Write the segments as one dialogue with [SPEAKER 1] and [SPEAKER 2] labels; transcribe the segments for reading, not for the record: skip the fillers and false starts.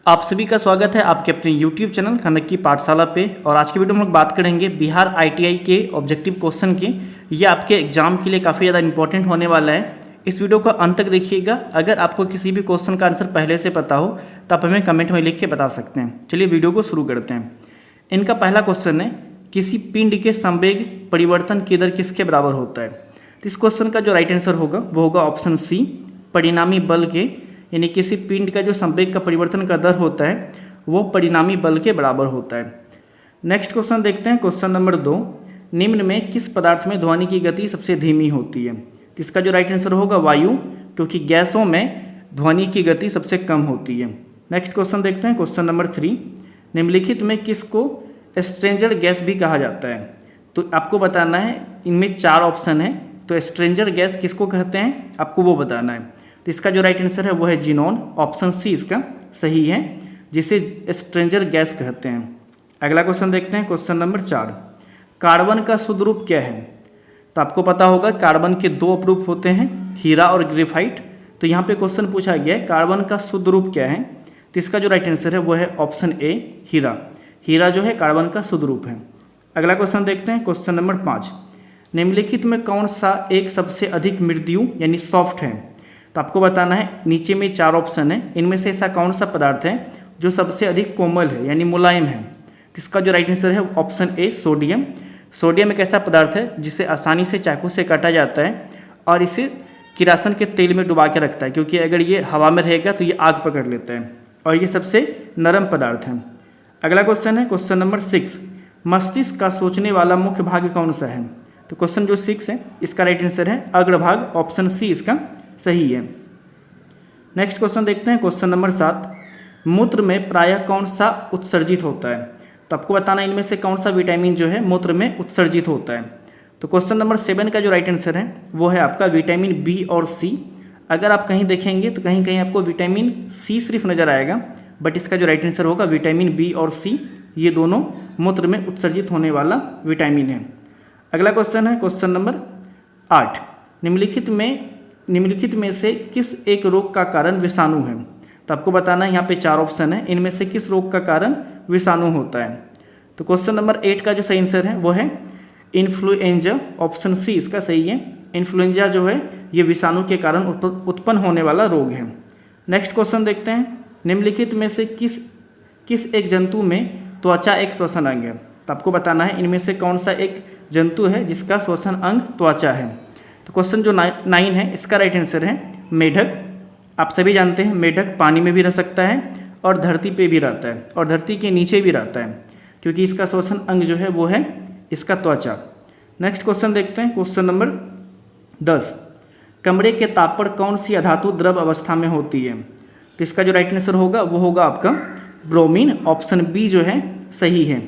[SPEAKER 1] आप सभी का स्वागत है आपके अपने YouTube चैनल खनक की पाठशाला पे। और आज की वीडियो में हम लोग बात करेंगे बिहार ITI के ऑब्जेक्टिव क्वेश्चन की। ये आपके एग्जाम के लिए काफ़ी ज़्यादा इंपॉर्टेंट होने वाला है। इस वीडियो को अंत तक देखिएगा। अगर आपको किसी भी क्वेश्चन का आंसर पहले से पता हो तो आप हमें कमेंट में लिख के बता सकते हैं। चलिए वीडियो को शुरू करते हैं। इनका पहला क्वेश्चन है, किसी पिंड के संवेग परिवर्तन की दर किसके बराबर होता है। तो इस क्वेश्चन का जो राइट आंसर होगा वो होगा ऑप्शन सी, परिणामी बल के, यानी किसी पिंड का जो संवेग का परिवर्तन का दर होता है वो परिणामी बल के बराबर होता है। नेक्स्ट क्वेश्चन देखते हैं, क्वेश्चन नंबर 2, निम्न में किस पदार्थ में ध्वनि की गति सबसे धीमी होती है। तो इसका जो राइट आंसर होगा वायु, क्योंकि गैसों में ध्वनि की गति सबसे कम होती है। नेक्स्ट क्वेश्चन देखते हैं, क्वेश्चन नंबर 3, निम्नलिखित में किसको स्ट्रेंजर गैस भी कहा जाता है। तो आपको बताना है, इनमें 4 ऑप्शन है, तो स्ट्रेंजर गैस किसको कहते हैं आपको वो बताना है। तो इसका जो राइट आंसर है वो है जिनोन, ऑप्शन सी इसका सही है, जिसे स्ट्रेंजर गैस कहते हैं। अगला क्वेश्चन देखते हैं, क्वेश्चन नंबर 4, कार्बन का शुद्ध रूप क्या है। तो आपको पता होगा कार्बन के 2 अपरूप होते हैं, हीरा और ग्रेफाइट। तो यहाँ पे क्वेश्चन पूछा गया है कार्बन का शुद्ध रूप क्या है। तो इसका जो राइट आंसर है वो है ऑप्शन ए, हीरा। हीरा जो है कार्बन का शुद्ध रूप है। अगला क्वेश्चन देखते हैं, क्वेश्चन नंबर 5, निम्नलिखित में कौन सा एक सबसे अधिक मृदु यानी सॉफ्ट है। तो आपको बताना है, नीचे में 4 ऑप्शन है, इनमें से ऐसा कौन सा पदार्थ है जो सबसे अधिक कोमल है यानी मुलायम है। तो इसका जो राइट आंसर है ऑप्शन ए, सोडियम। सोडियम एक ऐसा पदार्थ है जिसे आसानी से चाकू से काटा जाता है और इसे किरासन के तेल में डुबा के रखता है, क्योंकि अगर ये हवा में रहेगा तो ये आग पकड़ लेता है और ये सबसे नरम पदार्थ है। अगला क्वेश्चन है, क्वेश्चन नंबर 6, मस्तिष्क का सोचने वाला मुख्य भाग कौन सा है। तो क्वेश्चन जो 6 है इसका राइट आंसर है अग्रभाग, ऑप्शन सी इसका सही है। नेक्स्ट क्वेश्चन देखते हैं, क्वेश्चन नंबर 7, मूत्र में प्रायः कौन सा उत्सर्जित होता है। तो आपको बताना है इनमें से कौन सा विटामिन जो है मूत्र में उत्सर्जित होता है। तो क्वेश्चन नंबर 7 का जो राइट आंसर है वो है आपका विटामिन बी और सी। अगर आप कहीं देखेंगे तो कहीं कहीं आपको विटामिन सी सिर्फ नज़र आएगा, बट इसका जो राइट आंसर होगा विटामिन बी और सी, ये दोनों मूत्र में उत्सर्जित होने वाला विटामिन है। अगला क्वेश्चन है, क्वेश्चन नंबर 8, निम्नलिखित में से किस एक रोग का कारण विषाणु है। तो आपको बताना है, यहाँ पे 4 ऑप्शन है, इनमें से किस रोग का कारण विषाणु होता है। तो क्वेश्चन नंबर 8 का जो सही आंसर है वो है इन्फ्लुएंजा, ऑप्शन सी इसका सही है। इन्फ्लुएंजा जो है ये विषाणु के कारण उत्पन्न होने वाला रोग है। नेक्स्ट क्वेश्चन देखते हैं, निम्नलिखित में से किस एक जंतु में त्वचा एक श्वसन अंग है। तो आपको बताना है इनमें से कौन सा एक जंतु है जिसका श्वसन अंग त्वचा है। तो क्वेश्चन जो 9 है इसका राइट आंसर है मेढक। आप सभी जानते हैं मेढक पानी में भी रह सकता है और धरती पे भी रहता है और धरती के नीचे भी रहता है, क्योंकि इसका श्वसन अंग जो है वो है इसका त्वचा। नेक्स्ट क्वेश्चन देखते हैं, क्वेश्चन नंबर 10, कमरे के ताप पर कौन सी अधातु द्रव अवस्था में होती है। तो इसका जो राइट आंसर होगा वो होगा आपका ब्रोमीन, ऑप्शन बी जो है सही है।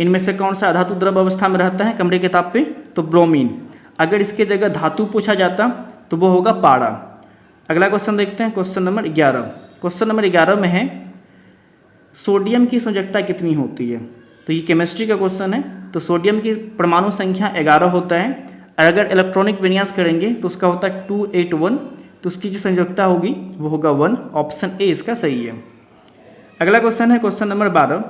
[SPEAKER 1] इनमें से कौन सा अधातु द्रव अवस्था में रहता है कमरे के ताप पे, तो ब्रोमीन। अगर इसके जगह धातु पूछा जाता तो वो होगा पारा। अगला क्वेश्चन देखते हैं, क्वेश्चन नंबर 11। क्वेश्चन नंबर 11 में है सोडियम की संयोजकता कितनी होती है। तो ये केमिस्ट्री का क्वेश्चन है। तो सोडियम की परमाणु संख्या 11 होता है, और अगर इलेक्ट्रॉनिक विन्यास करेंगे तो उसका होता है 281, तो उसकी जो संयोजकता होगी वो होगा 1, ऑप्शन ए इसका सही है। अगला क्वेश्चन है, क्वेश्चन नंबर 12,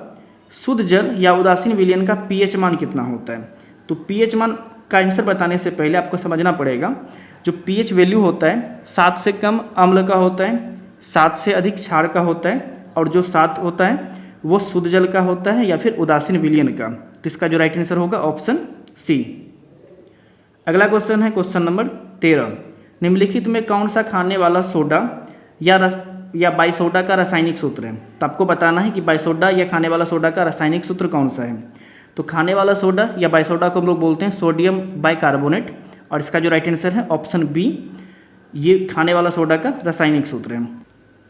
[SPEAKER 1] शुद्ध जल या उदासीन विलयन का पीएच मान कितना होता है। तो पीएच मान का आंसर बताने से पहले आपको समझना पड़ेगा, जो पीएच वैल्यू होता है 7 से कम अम्ल का होता है, 7 से अधिक क्षार का होता है, और जो 7 होता है वो शुद्ध जल का होता है या फिर उदासीन विलयन का। तो इसका जो राइट आंसर होगा ऑप्शन सी। अगला क्वेश्चन है, क्वेश्चन नंबर 13, निम्नलिखित में कौन सा खाने वाला सोडा या बाइसोडा का रासायनिक सूत्र है। तो आपको बताना है कि बाइसोडा या खाने वाला सोडा का रासायनिक सूत्र कौन सा है। तो खाने वाला सोडा या बाइसोडा को हम लोग बोलते हैं सोडियम बाइकार्बोनेट, और इसका जो राइट आंसर है ऑप्शन बी, ये खाने वाला सोडा का रासायनिक सूत्र है।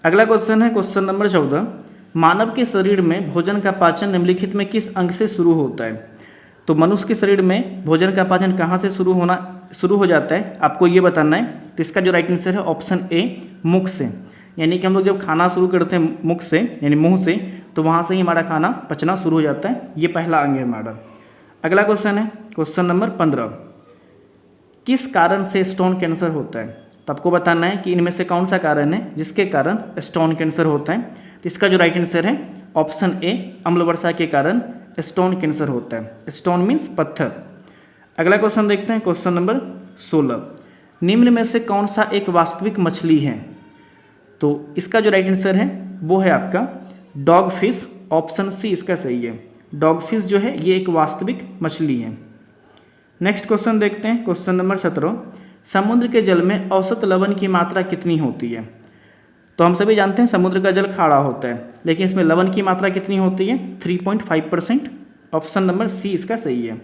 [SPEAKER 1] अगला क्वेश्चन है, क्वेश्चन नंबर 14, मानव के शरीर में भोजन का पाचन निम्नलिखित में किस अंग से शुरू होता है। तो मनुष्य के शरीर में भोजन का पाचन कहाँ से शुरू हो जाता है आपको ये बताना है। तो इसका जो राइट आंसर है ऑप्शन ए, मुख से। यानी कि हम लोग जब खाना शुरू करते हैं मुख से यानी मुंह से, तो वहाँ से ही हमारा खाना पचना शुरू हो जाता है। ये पहला अंग है हमारा। अगला क्वेश्चन है, क्वेश्चन नंबर 15, किस कारण से स्टोन कैंसर होता है। तो आपको बताना है कि इनमें से कौन सा कारण है जिसके कारण स्टोन कैंसर होता है। तो इसका जो राइट आंसर है ऑप्शन ए, अम्ल वर्षा के कारण स्टोन कैंसर होता है। स्टोन मीन्स पत्थर। अगला क्वेश्चन देखते हैं, क्वेश्चन नंबर 16। निम्न में से कौन सा एक वास्तविक मछली है? तो इसका जो राइट आंसर है वो है आपका डॉग फिश, ऑप्शन सी इसका सही है। डॉग फिश जो है ये एक वास्तविक मछली है। नेक्स्ट क्वेश्चन देखते हैं, क्वेश्चन नंबर 17। समुद्र के जल में औसत लवण की मात्रा कितनी होती है? तो हम सभी जानते हैं समुद्र का जल खारा होता है, लेकिन इसमें लवण की मात्रा कितनी होती है? 3.5%। ऑप्शन नंबर सी इसका सही है।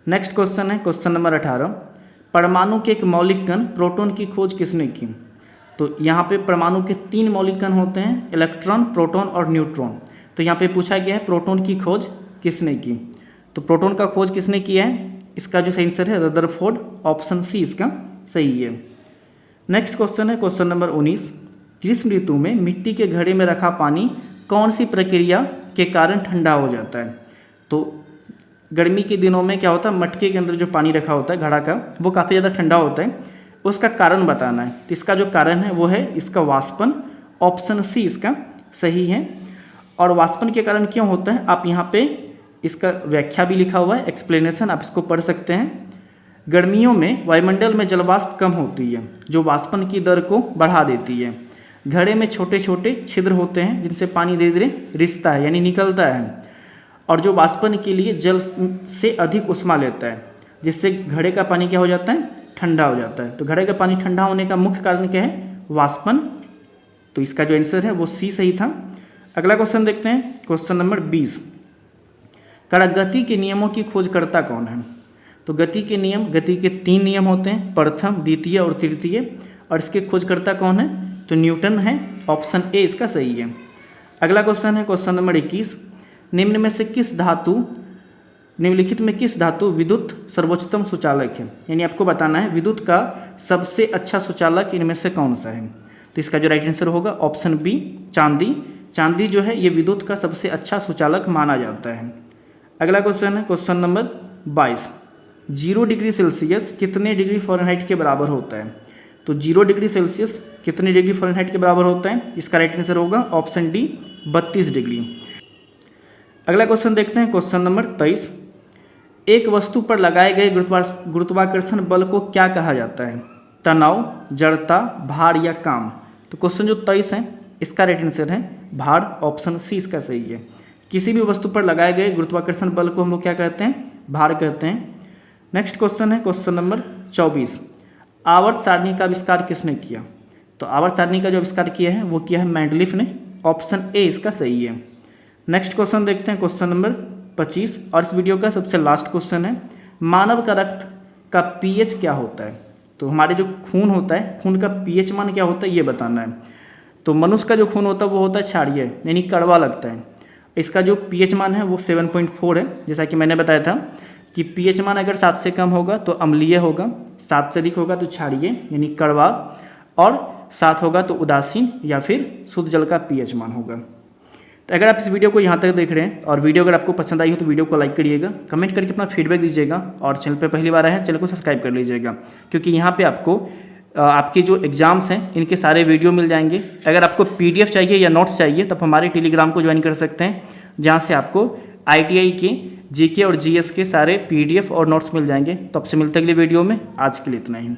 [SPEAKER 1] नेक्स्ट क्वेश्चन है, क्वेश्चन नंबर 18। परमाणु के एक मौलिक कण प्रोटॉन की खोज किसने की? तो यहाँ पे परमाणु के 3 मौलिक कण होते हैं, इलेक्ट्रॉन, प्रोटॉन और न्यूट्रॉन। तो यहाँ पे पूछा गया है प्रोटॉन की खोज किसने की? तो प्रोटॉन का खोज किसने किया है? इसका जो सही आंसर है रदरफोर्ड, ऑप्शन सी इसका सही है। नेक्स्ट क्वेश्चन है, क्वेश्चन नंबर 19। ग्रीष्म ऋतु में मिट्टी के घड़े में रखा पानी कौन सी प्रक्रिया के कारण ठंडा हो जाता है? तो गर्मी के दिनों में क्या होता है, मटके के अंदर जो पानी रखा होता है घड़ा का, वो काफ़ी ज़्यादा ठंडा होता है, उसका कारण बताना है। तो इसका जो कारण है वो है इसका वाष्पन, ऑप्शन सी इसका सही है। और वाष्पन के कारण क्यों होता है, आप यहाँ पे इसका व्याख्या भी लिखा हुआ है, एक्सप्लेनेशन, आप इसको पढ़ सकते हैं। गर्मियों में वायुमंडल में जलवाष्प कम होती है, जो वाष्पन की दर को बढ़ा देती है। घड़े में छोटे छोटे छिद्र होते हैं जिनसे पानी धीरे धीरे रिसता है, यानी निकलता है, और जो वाष्पन के लिए जल से अधिक उष्मा लेता है, जिससे घड़े का पानी क्या हो जाता है, ठंडा हो जाता है। तो घड़े का पानी ठंडा होने का मुख्य कारण क्या है, वाष्पन। तो इसका जो आंसर है वो सी सही था। अगला क्वेश्चन देखते हैं, क्वेश्चन नंबर 20। गति के नियमों की खोज करता कौन है? तो गति के 3 नियम होते हैं, प्रथम, द्वितीय और तृतीय, और इसके खोजकर्ता कौन है? तो न्यूटन है, ऑप्शन ए इसका सही है। अगला क्वेश्चन है, क्वेश्चन नंबर 21। निम्नलिखित में किस धातु विद्युत सर्वोच्चतम सुचालक है? यानी आपको बताना है विद्युत का सबसे अच्छा सुचालक इनमें से कौन सा है। तो इसका जो राइट आंसर होगा ऑप्शन बी, चांदी। चांदी जो है ये विद्युत का सबसे अच्छा सुचालक माना जाता है। अगला क्वेश्चन है, क्वेश्चन नंबर 22। 0 डिग्री सेल्सियस कितने डिग्री फ़ारेनहाइट के बराबर होता है? तो 0 डिग्री सेल्सियस कितने डिग्री फ़ारेनहाइट के बराबर होता है? इसका राइट आंसर होगा ऑप्शन डी, 32 डिग्री। अगला क्वेश्चन देखते हैं, क्वेश्चन नंबर 23। एक वस्तु पर लगाए गए गुरुत्वाकर्षण बल को क्या कहा जाता है? तनाव, जड़ता, भार या काम? तो क्वेश्चन जो 23 है इसका राइट आंसर है भार, ऑप्शन सी इसका सही है। किसी भी वस्तु पर लगाए गए गुरुत्वाकर्षण बल को हम लोग क्या कहते हैं? भार कहते हैं। नेक्स्ट क्वेश्चन है, क्वेश्चन नंबर 24। आवर्त सारणी का आविष्कार किसने किया? तो आवर्त सारणी का जो आविष्कार किया है वो किया है मेंडलीफ ने, ऑप्शन ए इसका सही है। नेक्स्ट क्वेश्चन देखते हैं, क्वेश्चन नंबर 25, और इस वीडियो का सबसे लास्ट क्वेश्चन है। मानव का रक्त का पीएच क्या होता है? तो हमारे जो खून होता है, खून का पीएच मान क्या होता है ये बताना है। तो मनुष्य का जो खून होता है वो होता है क्षारीय, यानी कड़वा लगता है। इसका जो पीएच मान है वो 7.4 है। जैसा कि मैंने बताया था कि पीएच मान अगर 7 से कम होगा तो अम्लीय होगा, 7 से अधिक होगा तो क्षारीय यानी कड़वा, और 7 होगा तो उदासीन या फिर शुद्ध जल का पीएच मान होगा। तो अगर आप इस वीडियो को यहाँ तक देख रहे हैं और वीडियो अगर आपको पसंद आई हो तो वीडियो को लाइक करिएगा, कमेंट करके अपना फीडबैक दीजिएगा, और चैनल पर पहली बार आए हैं चैनल को सब्सक्राइब कर लीजिएगा, क्योंकि यहाँ पे आपको आपके जो एग्ज़ाम्स हैं इनके सारे वीडियो मिल जाएंगे। अगर आपको पीडीएफ चाहिए या नोट्स चाहिए तो आप हमारे टेलीग्राम को ज्वाइन कर सकते हैं, जहाँ से आपको ITI के जीके और जीएस के सारे पीडीएफ और नोट्स मिल जाएंगे। तो आपसे मिलते अगले वीडियो में। आज के लिए इतना ही।